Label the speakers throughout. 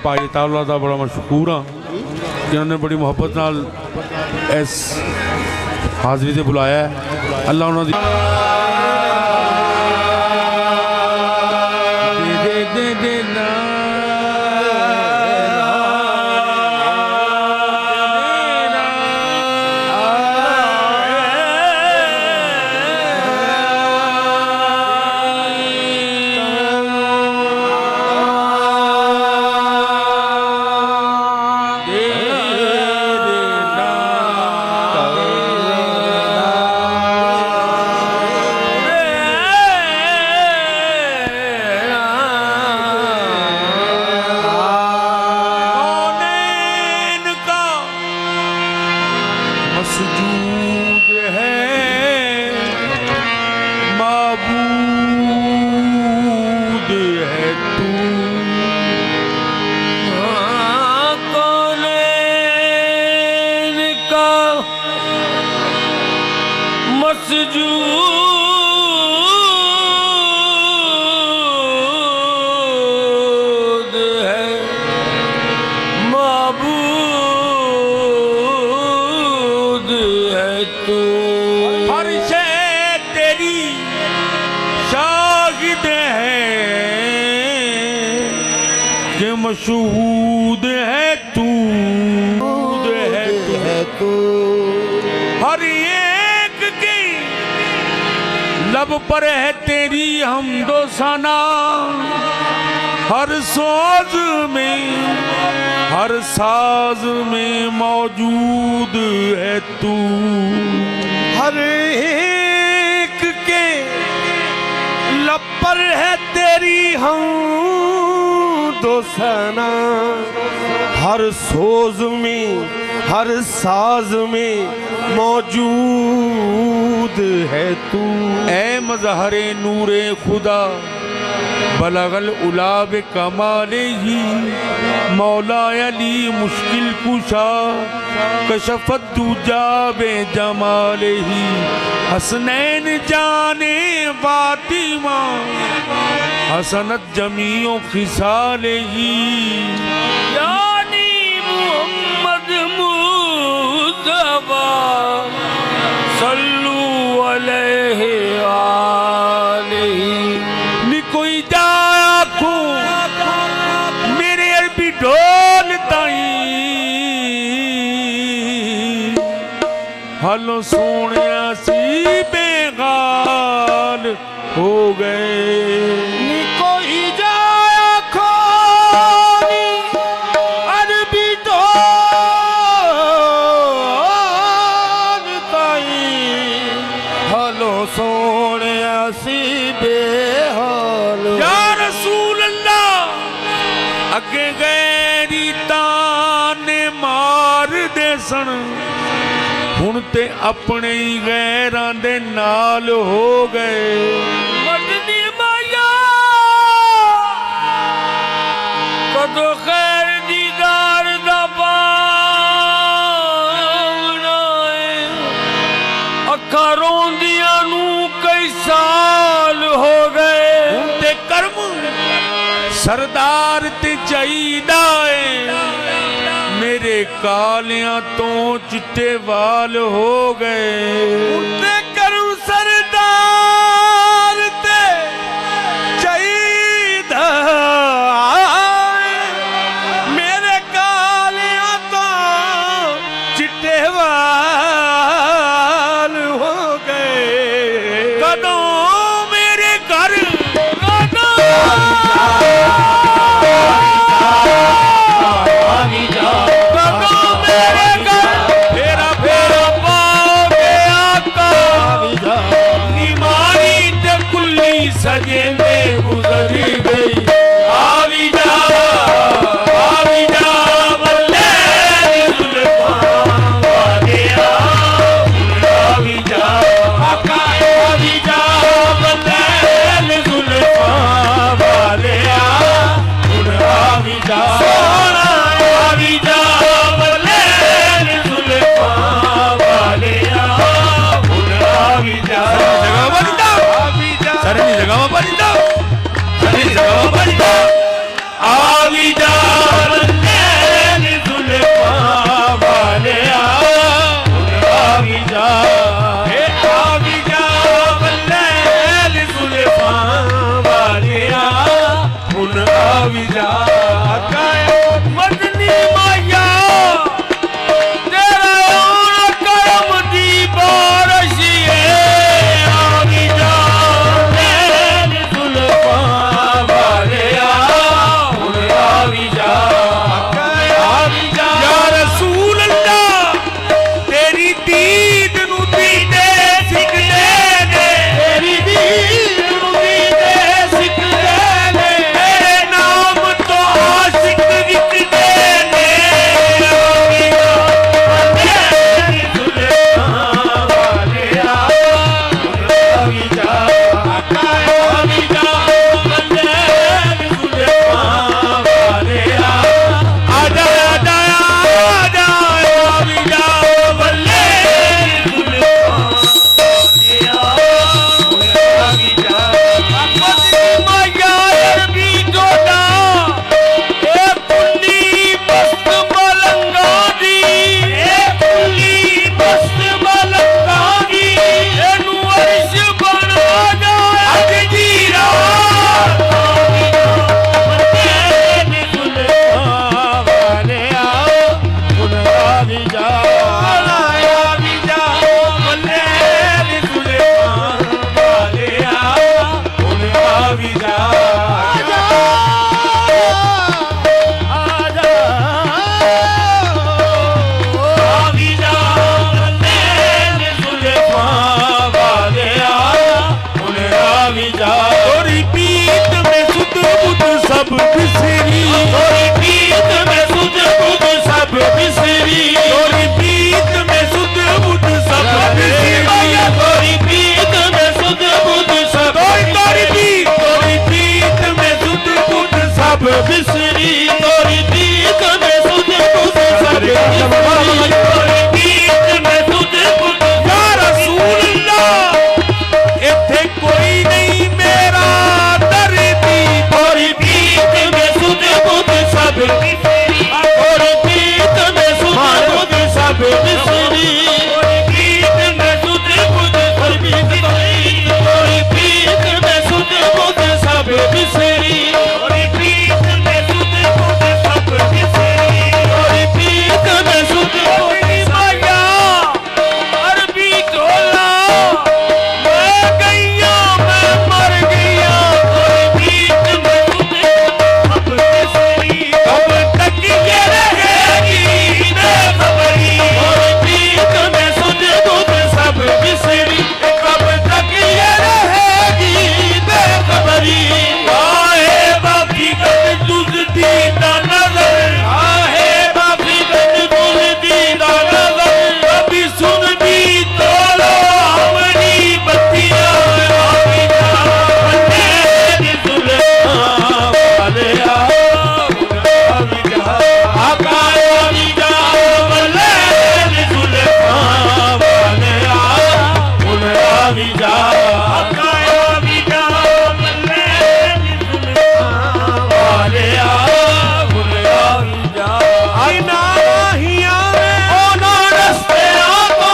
Speaker 1: भाई तावला का बड़ा मशहूर हाँ जिन्होंने बड़ी मुहब्बत नाल इस हाजरी से बुलाया है। अल्लाह उन्होंने मसजूद है माबूद है तू
Speaker 2: कौनैन का मसजूद है माबूद है तू।
Speaker 1: हर शे तेरी शाहिद है कि मशहूद है तू
Speaker 3: है तू।
Speaker 1: हर एक की लब पर है तेरी हमदो सना हर सोज में हर साज में मौजूद है तू।
Speaker 3: हर एक के लब पर है तेरी हम दोसना हर सोज में हर साज में मौजूद है तू।
Speaker 1: ए मज़हरे नूरे खुदा बलगल उलाब कमाले ही मौला अली मुश्किल कुशा कशफत दूजा बे जमाले ही हसनैन जाने फातिमा हसनत जमीओ खिसाले ही
Speaker 2: यानी मोहम्मद मुस्तफा सल्लू अलैहि आलिही।
Speaker 1: नी कोई जाया को मेरे अरबी ढोल ताई हलो सोने सी बेगाल हो गए।
Speaker 3: नी कोई जाया खोनी अरबी ढोल ताई हलो सोने सी बेहाल।
Speaker 1: या रसूल अल्लाह अगे गैरी ताने मार दे सन हुण ते अपने ही गैरां दे नाल हो गए।
Speaker 2: मदनी माया कदों खैर दीदार दा पावना है अखां रोंदियां नू कई साल हो गए।
Speaker 1: हुण ते कर्म सरदार ते चाहीदा है मेरे कालियां तो चिट्टे वाल हो गए।
Speaker 3: ते करूं सरदार ते चाहीदा मेरे कालियां तो चिट्टे वाल हो गए।
Speaker 1: कदों मेरे घर
Speaker 2: कदों मेरे घर फेरा फेरा पाओगे आका बिसरी तोरी प्रीत में सुध बुध सब बिसरी तोरी प्रीत में सुध बुध
Speaker 3: या रसूल अल्लाह इत्थे कोई नहीं मेरा दर्दी
Speaker 2: तोरी प्रीत में सुध बुध सब बिसरी तोरी प्रीत में सुध बुध सब बिसरी तोरी प्रीत में सुध बुध सब बिसरी तोरी प्रीत में सुध बुध सब बिसरी तोरी प्रीत में सुध बुध सब बिसरी तोरी प्रीत में सुध बुध
Speaker 3: माया अरबी ढोला मैं गैया मैं मर गैया
Speaker 2: तोरी प्रीत में सुध सब बिसरी
Speaker 3: कब तक ये रहेगी बेखबरी
Speaker 2: तोरी प्रीत में सुध बुध सब बिसरी
Speaker 3: कब तक ये रहेगी बेखबरी
Speaker 2: आहे बाबी गद तुझ दीदा नजर आहे बाबी गद तुझ दीदा नजर कभी सुन भी तो लो हमरी बत्तियां आवी जा बन्ने दी सुल्तान वाले आवी जा आका आवी जा बन्ने दी सुल्तान वाले आवी जा आका आवी जा बन्ने दी सुल्तान वाले आवी जा
Speaker 3: आईना हिया
Speaker 2: ओ ना रस्ते आको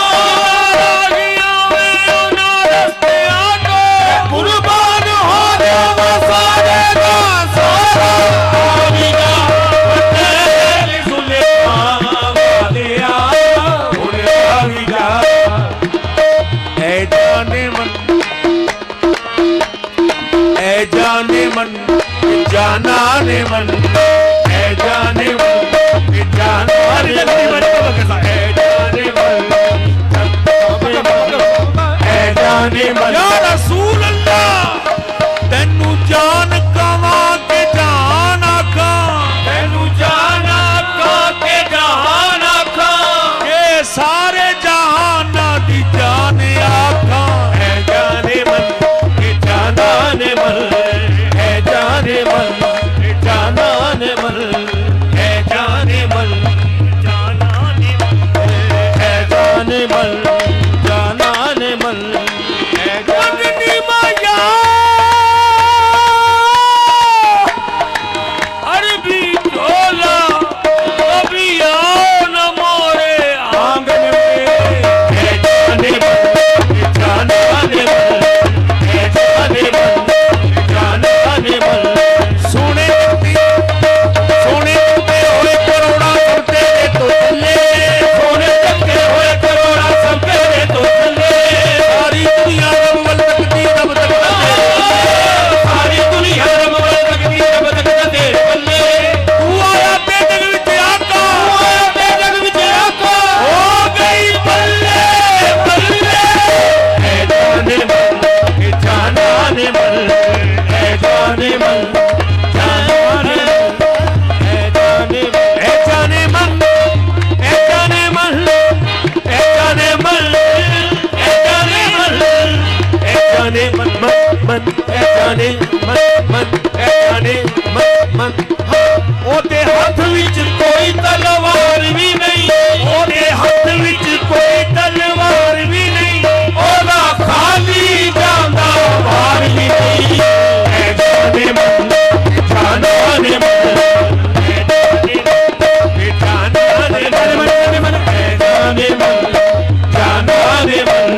Speaker 3: हिया में ना रस्ते आको
Speaker 2: कुर्बान हो जावा सारे का सारा आवी जा बन्ने सुल्तान वाले आवी जा
Speaker 3: ऐ जाने मन ऐ जाने मन जाना ने मन ऐ जाने मन जाना ने मन ऐ जाने मन ऐ जाने मन या रसूल अल्लाह तेनू जान कवा के जान आखा
Speaker 2: तेनू जाना का के जहान आखा
Speaker 3: के सारे जहाना दी जान आखा ऐ जाने मन जाना ने मन ऐ जाने मन जाना ने मन ऐ जाने मन जाना ने मन ऐ जाने मन जाना ने मन ऐ जाने माया
Speaker 2: अरबी ढोला कभी आओ न मोरे
Speaker 3: आंगन में ऐ जाने मन जाना ने मन ऐ जाने मन जाना ने मन सोने चुके होए करोड़ा सब तेरे तो चले सोने चुके होए करोड़ा सब तेरे तो चले सारी दुनिया रब तकती रब तक सारी दुनिया रब तकती रब तक तेरे बल्ले तू आया ते जग विच आका तू आया ते जग विच आका हो गई बल्ले बल्ले ऐ जाने मन के जाना ने मन ऐ जाने मन जाना ने ऐ जाने मन ऐ जाने मन ऐ जाने मन ऐ जाने मन ऐ जाने मन मन ऐ जाने मन मन ऐ जाने मन ओदे हथ विच कोई तलवार भी नहीं ओदे हथ विच कोई तलवार भी नहीं ओदा खाली जांदा वार भी नहीं ऐ जाने मन जाना ने मन ऐ जाने मन ऐ जाने मन जाना ने मन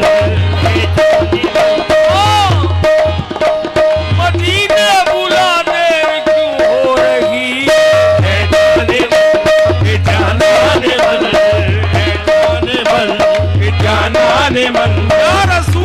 Speaker 2: मदीने बुलाने क्यों हो रही
Speaker 3: ऐ जाने मन जाना ने मन ऐ जाने मन या रसूल